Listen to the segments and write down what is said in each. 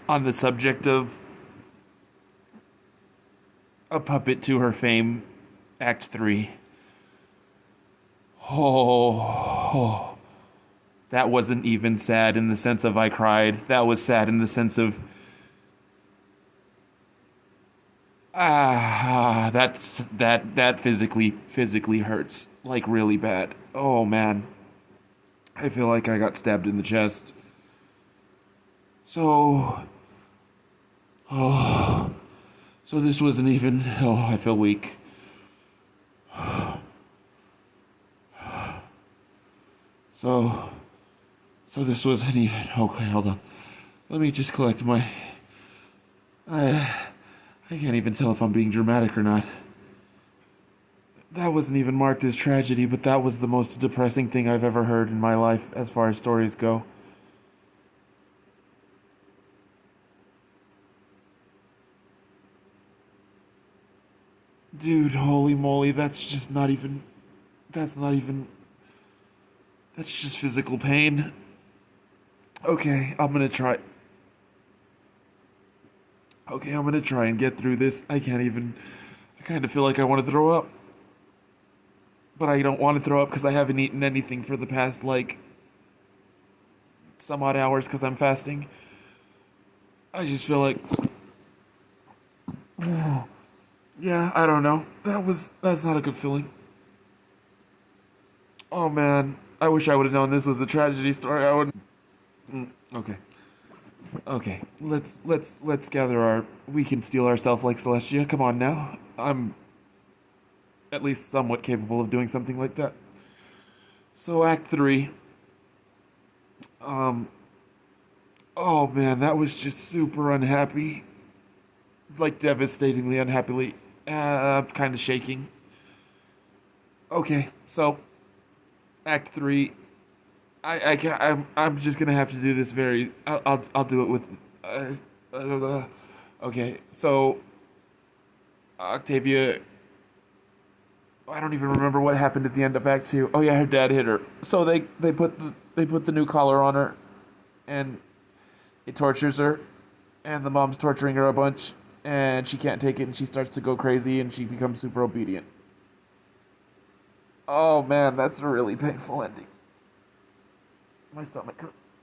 on the subject of A Puppet to Her Fame, Act 3. Oh, that wasn't even sad in the sense of I cried. That was sad in the sense of, that physically hurts, like really bad. Oh man. I feel like I got stabbed in the chest. So, so this wasn't even, I feel weak. So, so this wasn't even, okay, hold on. Let me just collect my, I can't even tell if I'm being dramatic or not. That wasn't even marked as tragedy, but that was the most depressing thing I've ever heard in my life as far as stories go. Dude, holy moly, that's not even, that's just physical pain. Okay, I'm gonna try. Okay, I'm gonna try and get through this. I can't even, I kind of feel like I want to throw up. But I don't want to throw up because I haven't eaten anything for the past, like, some odd hours because I'm fasting. I just feel like, yeah, I don't know. That's not a good feeling. Oh man, I wish I would have known this was a tragedy story. I would. Okay, okay. Let's gather our. We can steel ourselves like Celestia. Come on now. I'm at least somewhat capable of doing something like that. So Act 3. Um. Oh man, that was just super unhappy. Like devastatingly unhappily. Kind of shaking. Okay, so Act 3. I'm just gonna have to do this very. I'll do it with. Okay, so Octavia. I don't even remember what happened at the end of Act 2. Oh yeah, her dad hit her. So they put the new collar on her, and it tortures her, and the mom's torturing her a bunch, and she can't take it, and she starts to go crazy, and she becomes super obedient. Oh man, that's a really painful ending. My stomach hurts.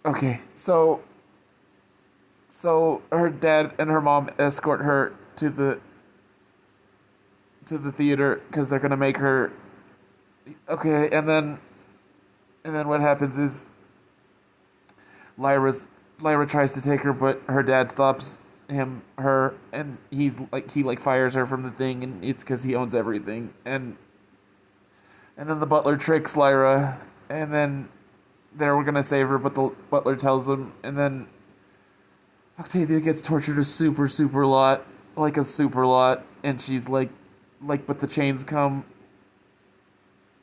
Okay, so her dad and her mom escort her to the theater because they're gonna make her. Okay, and then what happens is Lyra's Lyra tries to take her, but her dad stops her, and he like fires her from the thing, and it's because he owns everything, and then the butler tricks Lyra, and then they were gonna save her, but the butler tells him, and then Octavia gets tortured a super lot, like a super lot, and she's but the chains come,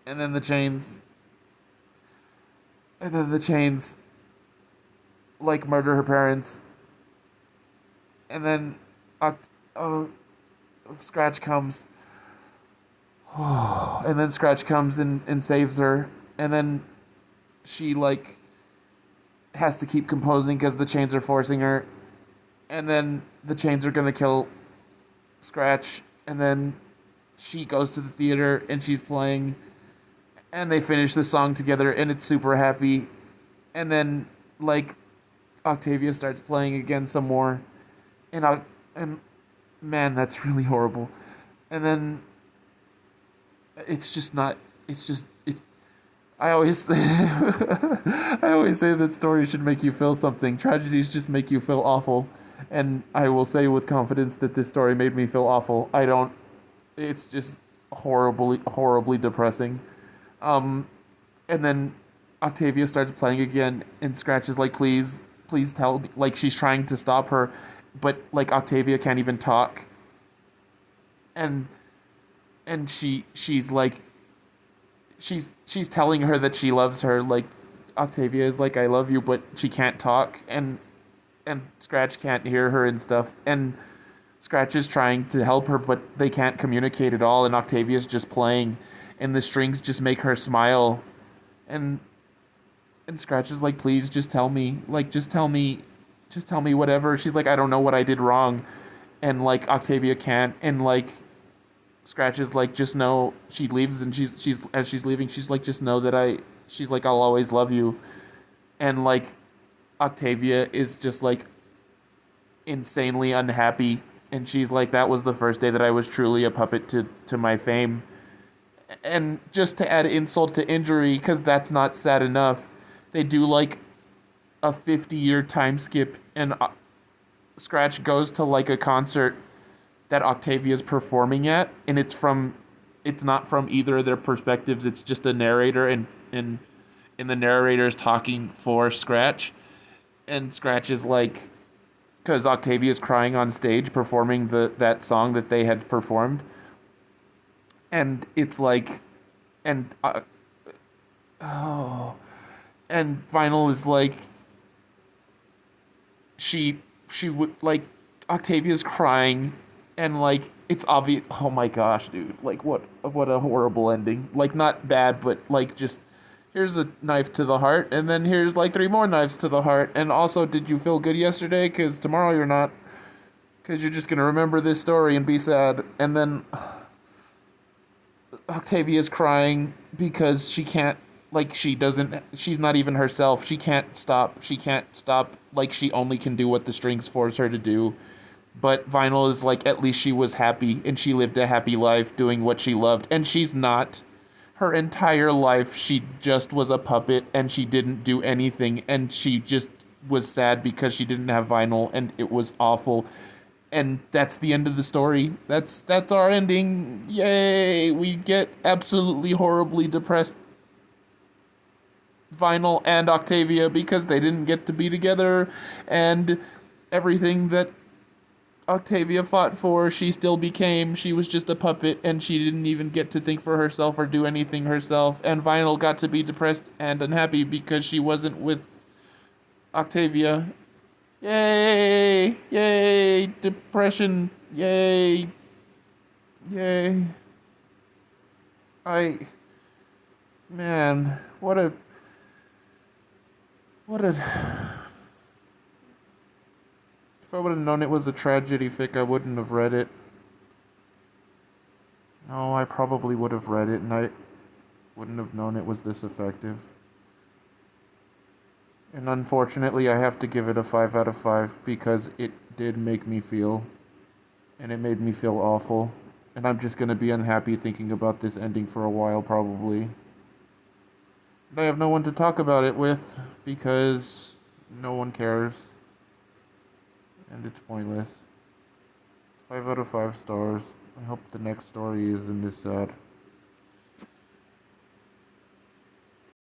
and then the chains, and then the chains like murder her parents, and then Oct- oh, Scratch comes, and then Scratch comes and saves her, and then she like has to keep composing because the chains are forcing her, and then the chains are gonna kill Scratch, and then she goes to the theater and she's playing, and they finish the song together, and it's super happy, and then like Octavia starts playing again some more, and man, that's really horrible, and then it's just not. It's just it. I always I always say that stories should make you feel something. Tragedies just make you feel awful, and I will say with confidence that this story made me feel awful. I don't. It's just horribly depressing. And then Octavia starts playing again, and Scratch is like, please tell me. Like she's trying to stop her, but like Octavia can't even talk, and she's like she's telling her that she loves her. Like Octavia is like, I love you, but she can't talk, and Scratch can't hear her and stuff, and Scratch is trying to help her, but they can't communicate at all, and Octavia's just playing, and the strings just make her smile, and And Scratch is like, please just tell me. Like, just tell me whatever. She's like, I don't know what I did wrong. And like Octavia can't. And like Scratch is like, just know she leaves and she's as she's leaving, she's like, just know that she's like, I'll always love you. And like Octavia is just like insanely unhappy. And she's like, that was the first day that I was truly a puppet to my fame. And just to add insult to injury, because that's not sad enough, they do like a 50-year time skip, and Scratch goes to like a concert that Octavia's performing at, and it's not from either of their perspectives. It's just a narrator, and the narrator's talking for Scratch, and Scratch is like, because Octavia's crying on stage performing that song that they had performed, and it's like, and and Vinyl is like, she would like, Octavia's crying, and like it's obvious. Oh my gosh, dude! Like what a horrible ending. Like not bad, but like just here's a knife to the heart, and then here's like three more knives to the heart. And also, did you feel good yesterday? Because tomorrow you're not. Because you're just gonna remember this story and be sad. And then Octavia's crying because she can't, like, she's not even herself. She can't stop. Like, she only can do what the strings force her to do. But Vinyl is like, at least she was happy and she lived a happy life doing what she loved. And she's not. Her entire life, she just was a puppet and she didn't do anything. And she just was sad because she didn't have Vinyl, and it was awful. And that's the end of the story. That's our ending. Yay! We get absolutely horribly depressed Vinyl and Octavia because they didn't get to be together, and everything that Octavia fought for, she still became. She was just a puppet, and she didn't even get to think for herself or do anything herself. And Vinyl got to be depressed and unhappy because she wasn't with Octavia. Yay! Yay! Depression! Yay! Yay! I Man, what a if I would have known it was a tragedy fic, I wouldn't have read it. No, I probably would have read it, and I wouldn't have known it was this effective. And unfortunately, I have to give it a 5 out of 5 because it did make me feel, and it made me feel awful. And I'm just gonna be unhappy thinking about this ending for a while, probably. And I have no one to talk about it with because no one cares. And it's pointless. 5 out of 5 stars. I hope the next story isn't as sad.